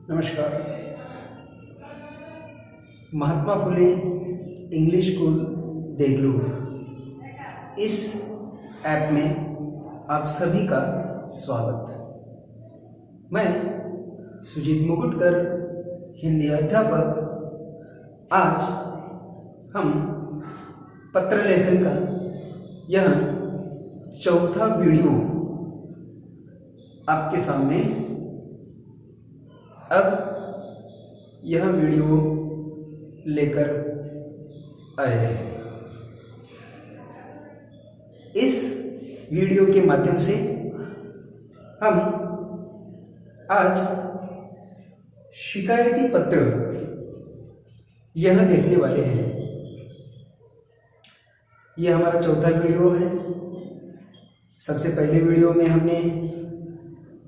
नमस्कार। Mahatma Phule English school Deglur इस app में आप सभी का स्वागत। मैं सुजीत मुकुटकर, हिंदी अध्यापक। आज हम पत्र लेखन का यह चौथा वीडियो आपके सामने अब यह वीडियो लेकर आए हैं। इस वीडियो के माध्यम से हम आज शिकायती पत्र यह देखने वाले हैं। यह हमारा चौथा वीडियो है। सबसे पहले वीडियो में हमने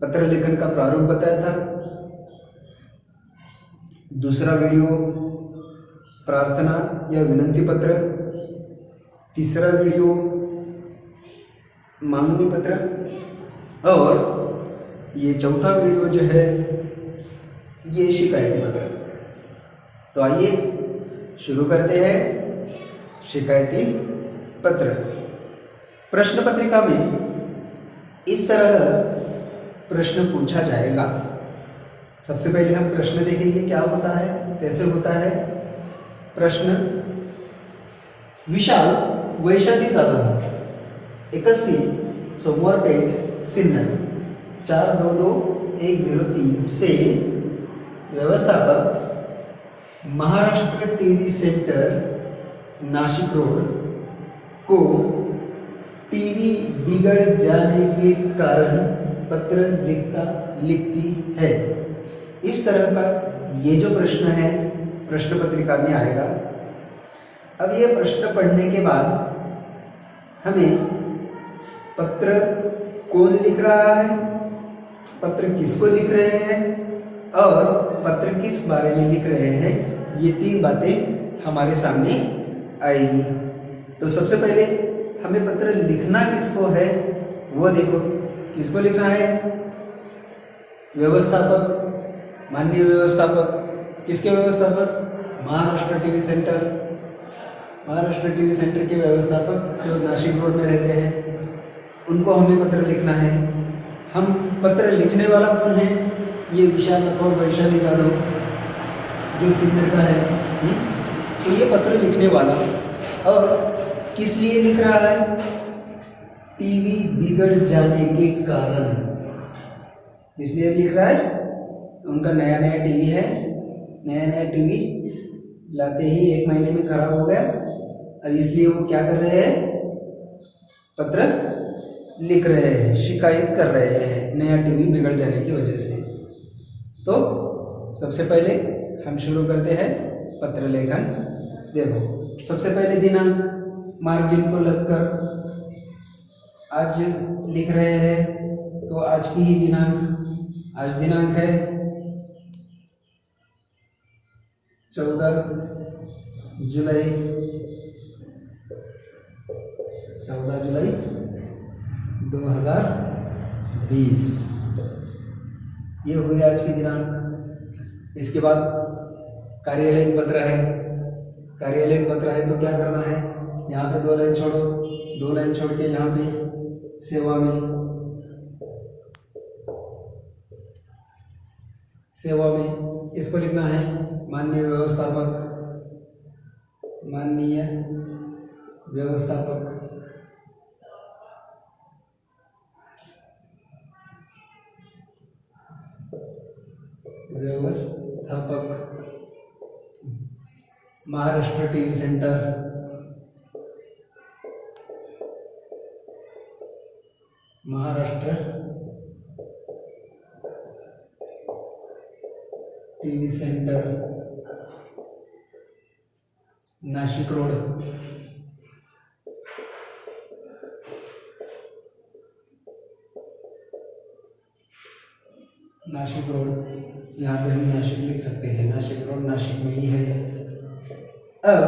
पत्र लेखन का प्रारूप बताया था। दूसरा वीडियो प्रार्थना या विनंती पत्र। तीसरा वीडियो मांगनी पत्र और ये चौथा वीडियो जो है ये शिकायती पत्र। तो आइए शुरू करते हैं शिकायती पत्र। प्रश्न पत्रिका में इस तरह प्रश्न पूछा जाएगा। सबसे पहले हम प्रश्न देखेंगे क्या होता है, कैसे होता है। प्रश्न: विशाल वैशाली जाधव 81 सोमवारपेट सिन्नर 422103 से व्यवस्थापक Maharashtra TV centre Nashik road को टीवी बिगड़ जाने के कारण पत्र लिखती है। इस तरह का ये जो प्रश्न है प्रश्न पत्रिका में आएगा। अब ये प्रश्न पढ़ने के बाद हमें पत्र कौन लिख रहा है, पत्र किसको लिख रहे हैं और पत्र किस बारे में लिख रहे हैं, ये तीन बातें हमारे सामने आएगी। तो सबसे पहले हमें पत्र लिखना किसको है वो देखो। किसको लिखना है? व्यवस्थापक, माननीय व्यवस्थापक। किसके व्यवस्थापक? Maharashtra TV centre. Maharashtra TV centre के व्यवस्थापक जो नासिक रोड में रहते हैं उनको हमें पत्र लिखना है। हम पत्र लिखने वाला कौन है? ये विशाल और वैशाली जाधव जो सिन्नर का है। तो ये पत्र लिखने वाला और किस लिए लिख रहा है? टीवी बिगड़ जाने के कारण। इसलिए लिख रहा है उनका नया टीवी है। नया टीवी लाते ही 1 महीने में खराब हो गया। अब इसलिए वो क्या कर रहे हैं? पत्र लिख रहे हैं, शिकायत कर रहे हैं नया टीवी बिगड़ जाने की वजह से। तो सबसे पहले हम शुरू करते हैं पत्र लेखन। देखो, सबसे पहले दिनांक मार्जिन को लगकर आज लिख रहे हैं। तो आज की ही दिनांक, आज दिनांक है 14 जुलाई 2020 ये हुई आज की दिनांक। इसके बाद कार्यालयीन पत्र है। कार्यालयीन पत्र है तो क्या करना है? यहाँ पे 2 लाइन छोड़ो, 2 लाइन छोड़ के यहाँ पे सेवा में इसको लिखना है माननीय व्यवस्थापक। माननीय व्यवस्थापक Maharashtra TV centre. Maharashtra TV centre Nashik road. Nashik road, यहाँ पे हम नासिक लिख सकते हैं। नासिक रोड नासिक में ही है। अब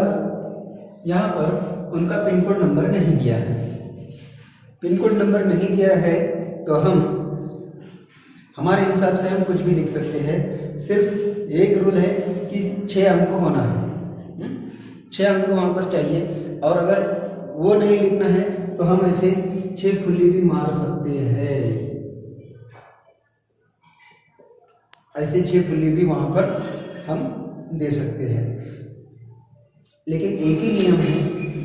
यहाँ पर उनका पिन कोड नंबर नहीं दिया है। पिन कोड नंबर नहीं दिया है तो हम हमारे हिसाब से हम कुछ भी लिख सकते हैं, सिर्फ एक रूल है कि 6 अंक होना है, 6 अंक वहाँ पर चाहिए। और अगर वो नहीं लिखना है तो हम ऐसे 6 फुल्ली भी मार सकते हैं, ऐसे 6 फुल्ली भी वहाँ पर हम दे सकते हैं। लेकिन एक ही नियम है,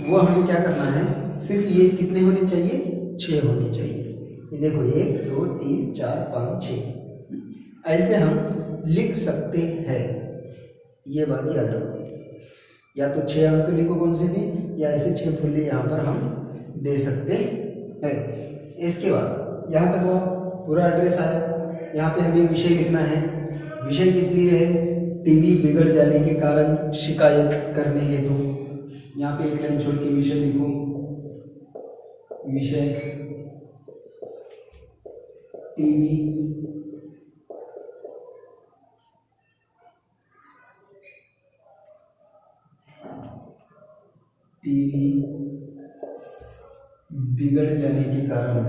वो हमें क्या करना है, सिर्फ ये कितने होने चाहिए, 6 होने चाहिए। ये देखो 1 2 3 4 5 6 ऐसे हम लिख सकते हैं, ये बात याद रखो। या तो 6 अंक लिखो कौन से भी, या ऐसे 6 फुल्ली यहाँ पर हम दे सकते हैं। इसके बाद यहाँ तक वो पूरा एड्रेस आया। यहाँ पे हमें विषय लिखना है। विषय किस लिए है, टीवी बिगड़ जाने के कारण शिकायत करने हेतु। यहाँ पे एक लाइन छोड़ के विषय लिखो, विषय टीवी बिगड़ जाने के कारण,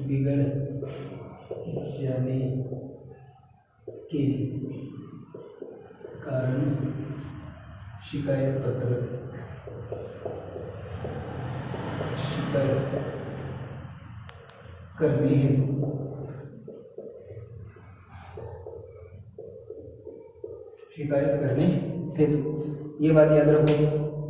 बिगड़ जाने के कारण शिकायत करने हेतु ये बात याद रखो।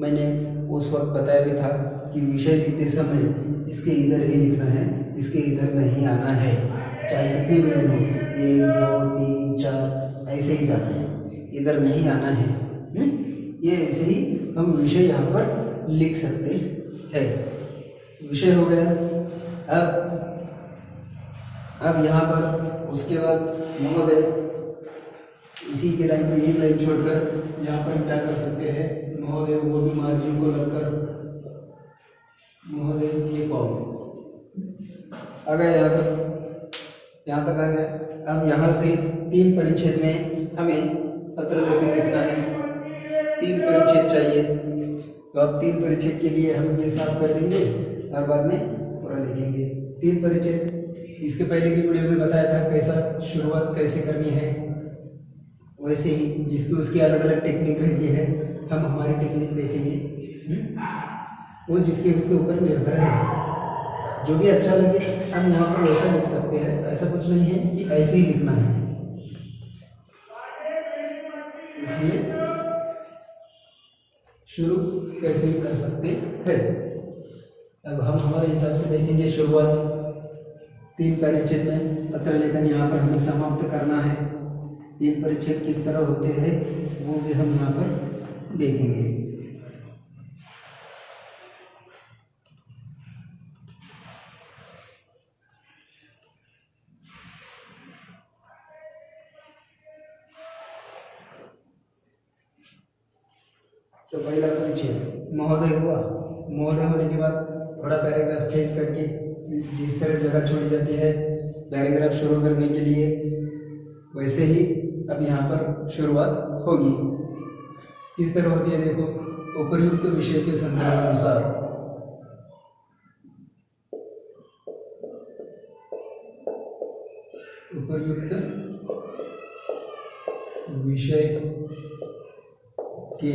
मैंने उस वक्त बताया भी था कि विषय लिखते समय इसके इधर ही लिखना है, इसके इधर नहीं आना है, चाहे कितने भी लाइन हो, 1 2 3 4 ऐसे ही जाना है, इधर नहीं आना है। ये ऐसे ही हम विषय यहाँ पर लिख सकते हैं। विषय हो गया। अब यहाँ पर उसके बाद महोदय, इसी के लाइन में एक लाइन छोड़कर यहाँ पर क्या कर सकते हैं, महोदय वो भी मार्जिन को लगकर महोदय ये कॉल आ गया, यहाँ तक आ गया। अब यहाँ से 3 परिच्छेद में हमें पत्र लेखन लिखना है, 3 परिच्छेद चाहिए। तो अब 3 परिच्छेद के लिए हम ये साफ कर देंगे और बाद में पूरा लिखेंगे। 3 परिच्छेद इसके पहले की वीडियो में बताया था कैसा शुरुआत कैसे करनी है, वैसे ही जिसकी उसकी अलग अलग टेक्निक रहती है, हम हमारी टेक्निक देखेंगे। वो जिसके उसके ऊपर निर्भर है, जो भी अच्छा लगे हम यहाँ पर वैसा लिख सकते हैं। ऐसा कुछ नहीं है कि ऐसे ही लिखना है, इसलिए शुरू कैसे भी कर सकते हैं। अब हम हमारे हिसाब से देखेंगे शुरुआत 3 परिच्छेद में पत्र लेखन यहाँ पर हमें समाप्त करना है। 3 परिच्छेद किस तरह होते हैं वो भी हम यहाँ पर देखेंगे। तो पहला परिच्छेद महोदय हुआ। महोदय होने के बाद थोड़ा पैराग्राफ चेंज करके जिस तरह जगह छोड़ी जाती है पैराग्राफ शुरू करने के लिए, वैसे ही अब यहाँ पर शुरुआत होगी। किस तरह होती है देखो, उपर्युक्त विषय के संदर्भानुसार, उपर्युक्त विषय के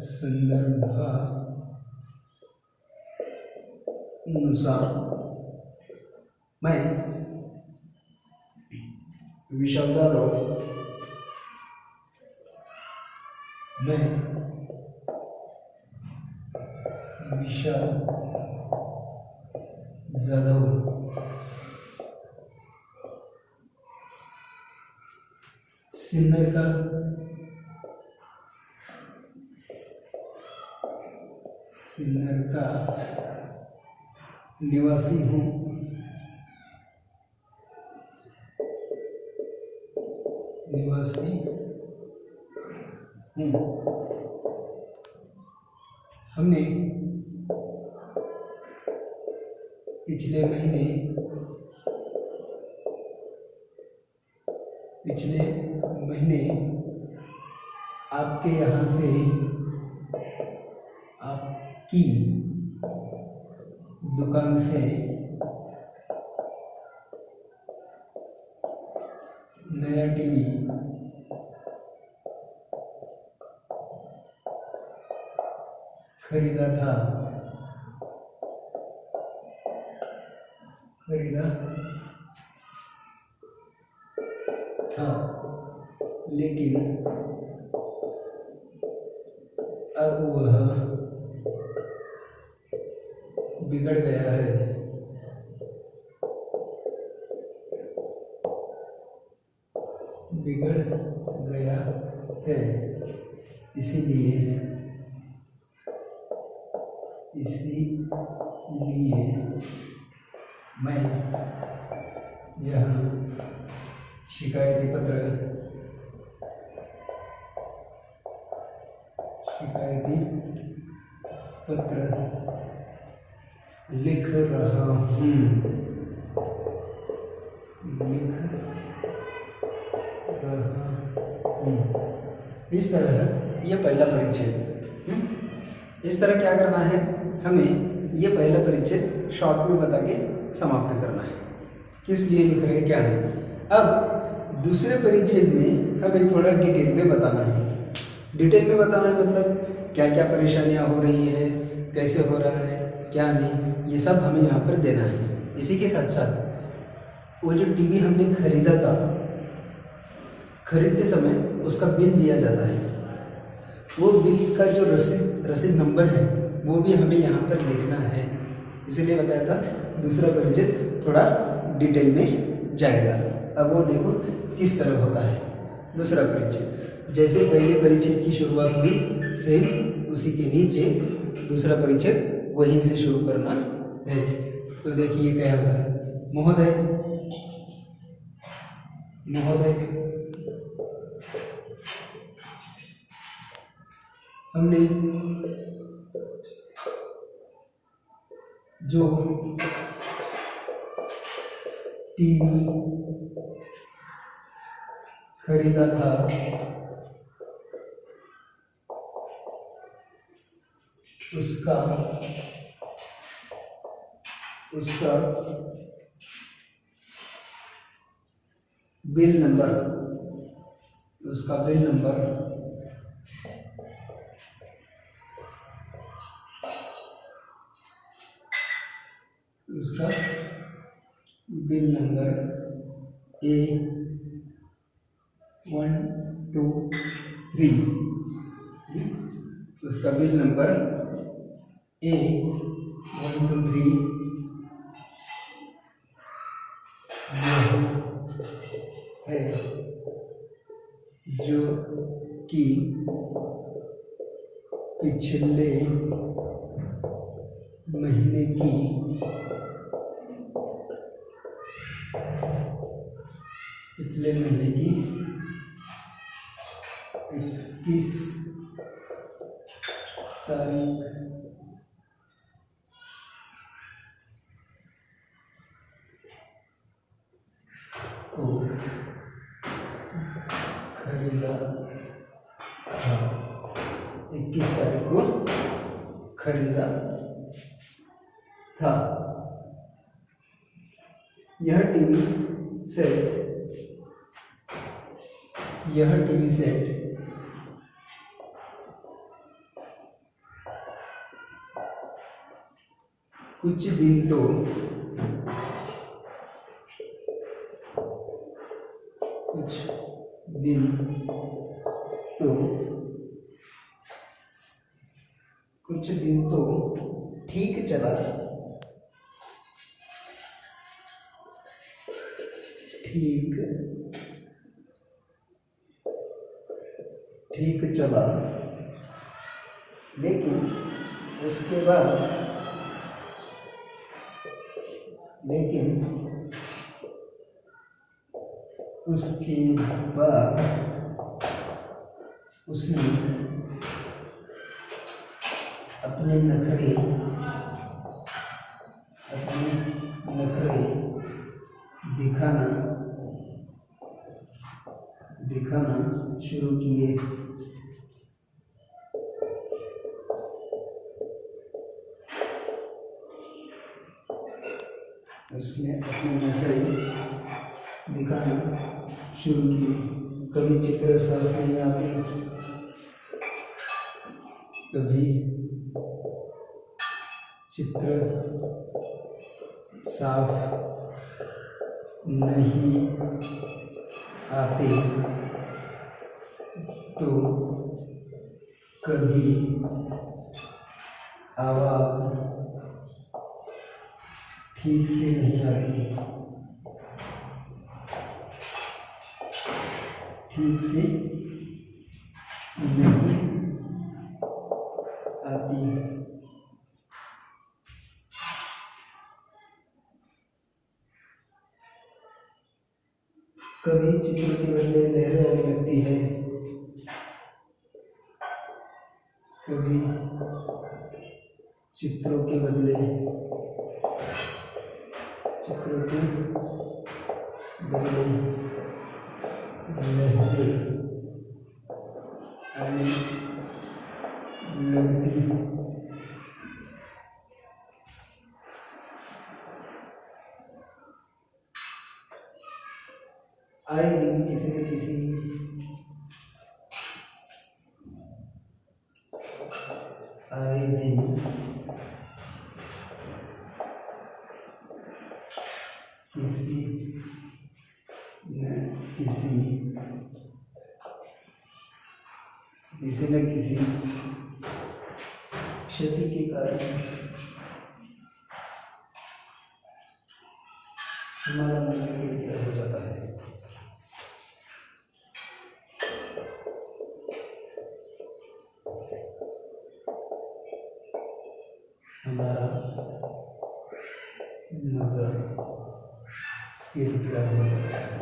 संदर्भानुसार मैं विशाल जाधव सिन्नर का निवासी हूँ। हमने पिछले महीने आपके यहाँ से आपकी दुकान से नया टीवी खरीदा था लेकिन अब वह बिगड़ गया है। इसीलिए मैं यह शिकायती पत्र लिख रहा हूँ। इस तरह यह पहला परिच्छेद। इस तरह क्या करना है, हमें यह पहला परिच्छेद शॉर्ट में बता के समाप्त करना है, किस लिए लिख रहे हैं क्या नहीं। अब दूसरे परिच्छेद में हमें थोड़ा डिटेल में बताना है। डिटेल में बताना है मतलब क्या क्या परेशानियां हो रही है, कैसे हो रहा है, क्या नहीं, ये सब हमें यहाँ पर देना है। इसी के साथ साथ वो जो टीवी हमने खरीदा था, खरीदते समय उसका बिल दिया जाता है, वो बिल का जो रसीद नंबर है वो भी हमें यहाँ पर लिखना है। इसीलिए बताया था दूसरा परिच्छेद थोड़ा डिटेल में जाएगा। अब वो देखो किस तरह होता है दूसरा परिच्छेद। जैसे पहले परिच्छेद की शुरुआत हुई सेम उसी के नीचे दूसरा परिच्छेद वहीं से शुरू करना है। तो देखिए क्या होता है, महोदय हमने जो टीवी खरीदा था उसका बिल नंबर उसका बिल नंबर A123, उसका बिल नंबर A123 है, जो कि पिछले महीने की 21 तारीख को खरीदा था। 21 तारीख को खरीदा था। यह टीवी सेट कुछ दिन तो ठीक चला, लेकिन उसके बाद उसने अपने नखरे दिखाना शुरू किए। उसने अपनी मेथड दिखाना शुरू की। कभी चित्र साफ नहीं आती, कभी चित्र साफ नहीं आते, तो कभी आवाज़ ठीक से नहीं आती, ठीक से नहीं आती। कभी चित्र के बदले लहरें आने लगती है, कभी चित्रों के बदले लहरें आने लगती। आए दिन किसी न किसी किसी न किसी क्षति के कारण हमारा मन किरकिरा हो जाता है। हमारा नजर किरकिरा हो जाता है।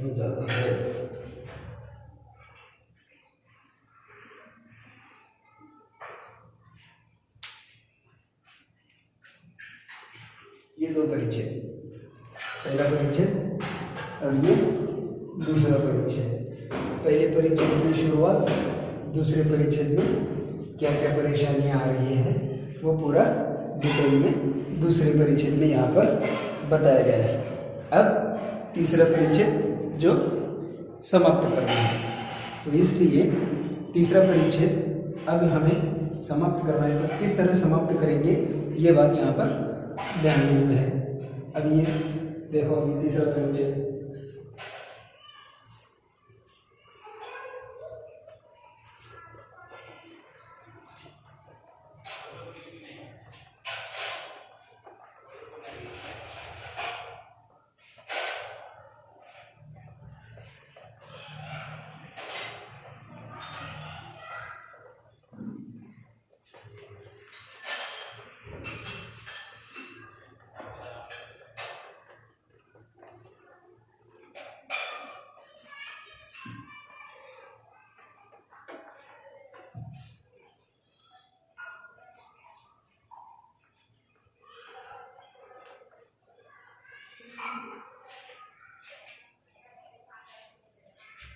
हो जाता है। ये दो परिच्छेद, पहला परिच्छेद और ये दूसरा परिच्छेद। पहले परिच्छेद में शुरुआत, दूसरे परिच्छेद में क्या क्या परेशानियां आ रही है वो पूरा डिटेल में दूसरे परिच्छेद में यहाँ पर बताया गया है। अब तीसरा परिच्छेद जो समाप्त करना है, तो इसलिए तीसरा परिच्छेद अब हमें समाप्त करना है। तो किस तरह समाप्त करेंगे ये बात यहाँ पर ध्यान में है। अब ये देखो, अभी तीसरा परिच्छेद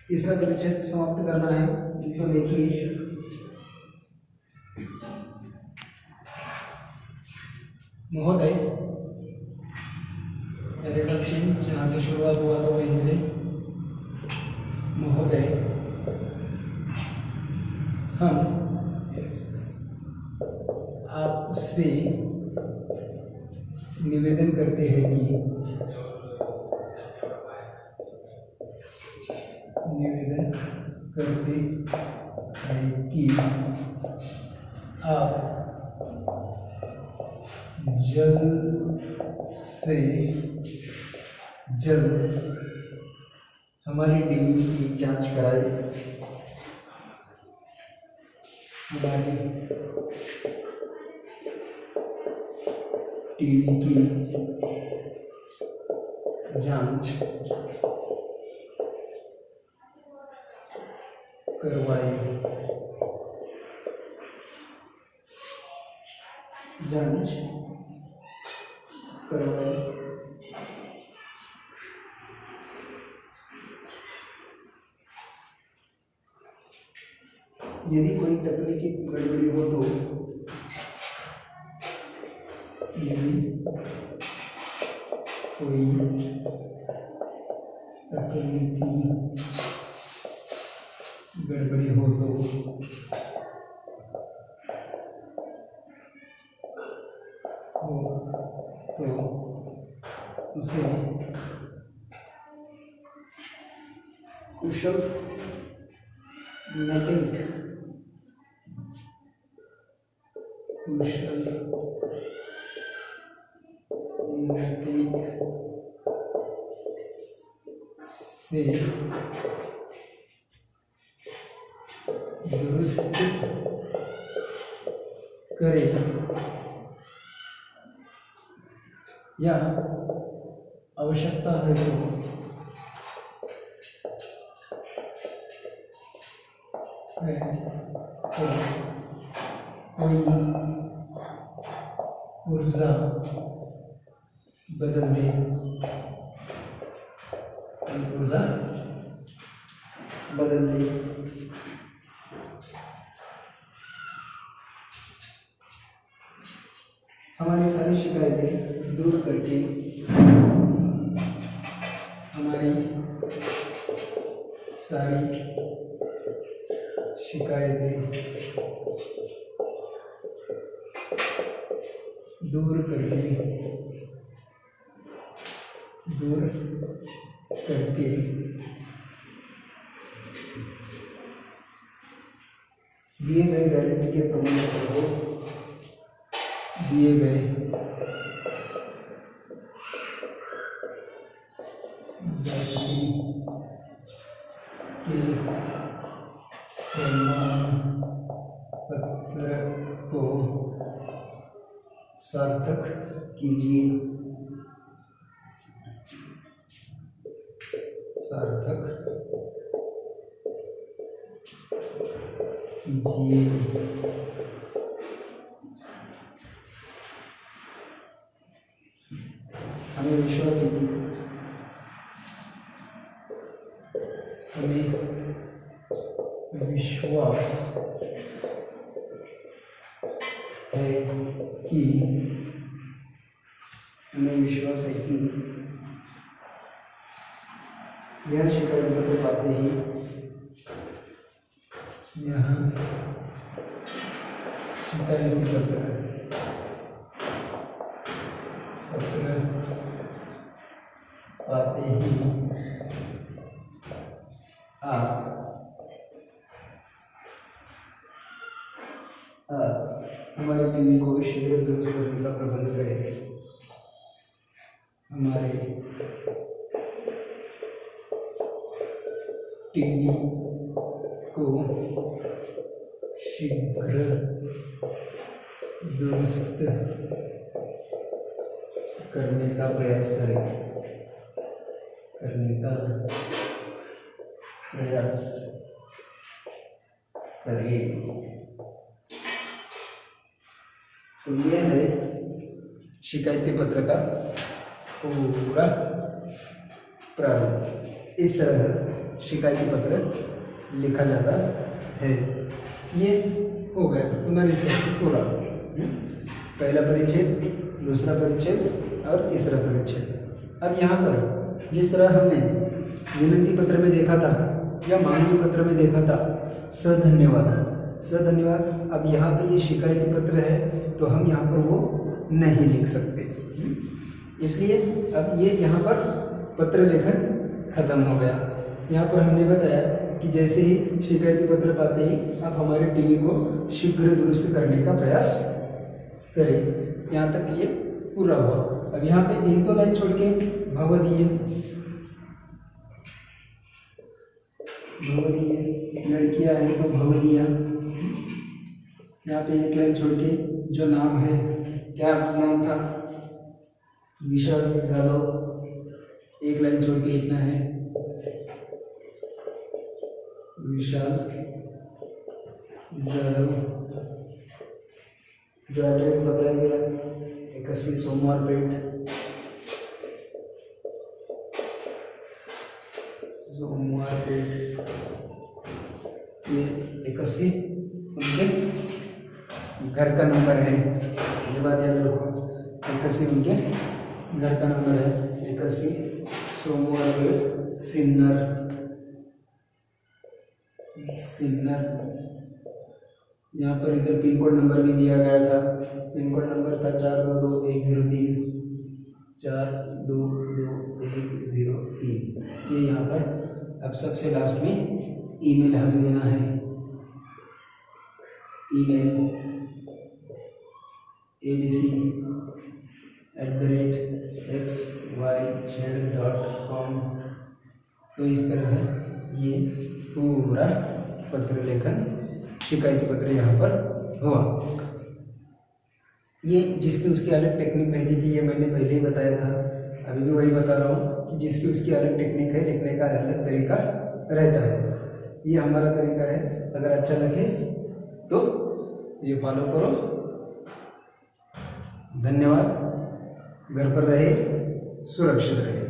तीसरा परिच्छेद समाप्त करना है। तो देखिए, महोदय, जहाँ से शुरुआत हुआ तो वहीं से महोदय, हम आपसे निवेदन करते हैं कि आप जल्द से जल्द हमारी टीवी की जांच कराए, हमारी टीवी की जांच करवाए, जांच करवाए। यदि कोई तकनीकी गड़बड़ी हो तो यदि कोई तकनीकी गड़बड़ी हो तो उसे कुशल मैकेनिक से दुरुस्त करे या आवश्यकता है तो कोई ऊर्जा बदल दे, हमारी सारी शिकायतें दूर करके दूर करके दिए गए गारंटी के प्रमाण पत्र को दिए गए के प्रमाण पत्र को सार्थक कीजिए, हमें विश्वास है कि यह शिकायत पत्र पाते ही आप हमारे टीवी को शीघ्र दुरुस्त करने का प्रबंध करें। हमारे टीवी को शीघ्र दुरुस्त करने का प्रयास करें, तो ये है शिकायती पत्र का पूरा प्रारूप। इस तरह शिकायती पत्र लिखा जाता है। ये हो गया हमारे सबसे पूरा पहला परिच्छेद, दूसरा परिच्छेद और तीसरा परिच्छेद। अब यहाँ पर जिस तरह हमने विनती पत्र में देखा था या मांगनी पत्र में देखा था सधन्यवाद, अब यहाँ पे ये शिकायती पत्र है तो हम यहाँ पर वो नहीं लिख सकते, इसलिए अब ये यहाँ पर पत्र लेखन खत्म हो गया। यहाँ पर हमने बताया कि जैसे ही शिकायती पत्र पाते ही आप हमारे टीवी को शीघ्र दुरुस्त करने का प्रयास करें। यहाँ तक ये पूरा हुआ। अब यहाँ पे एक दो लाइन छोड़ के भवदीय लड़कियां है तो भवदीया, यहाँ पे एक लाइन छोड़ के जो नाम है, क्या नाम था, विशाल जादव, एक लाइन छोड़ के इतना है विशाल जादव। जो एड्रेस बताया गया 81 सोमवार पेट, ये 81 उनके घर का नंबर है, ये बात याद रखो। 81 उनके घर का नंबर है, 81 सोमवार सिन्नर। यहाँ पर इधर पिन कोड नंबर भी दिया गया था, पिन कोड नंबर था 422103, 422103। ये यहाँ पर अब सबसे लास्ट में ईमेल हमें देना है, ईमेल abc@xyz.com। तो इस तरह है ये पूरा पत्र लेखन शिकायती पत्र यहाँ पर हुआ। ये जिसकी उसकी अलग टेक्निक रहती थी, ये मैंने पहले ही बताया था, अभी भी वही बता रहा हूँ कि जिसकी उसकी अलग टेक्निक है, लिखने का अलग तरीका रहता है। ये हमारा तरीका है, अगर अच्छा लगे तो ये फॉलो करो। धन्यवाद। घर पर रहे, सुरक्षित रहे।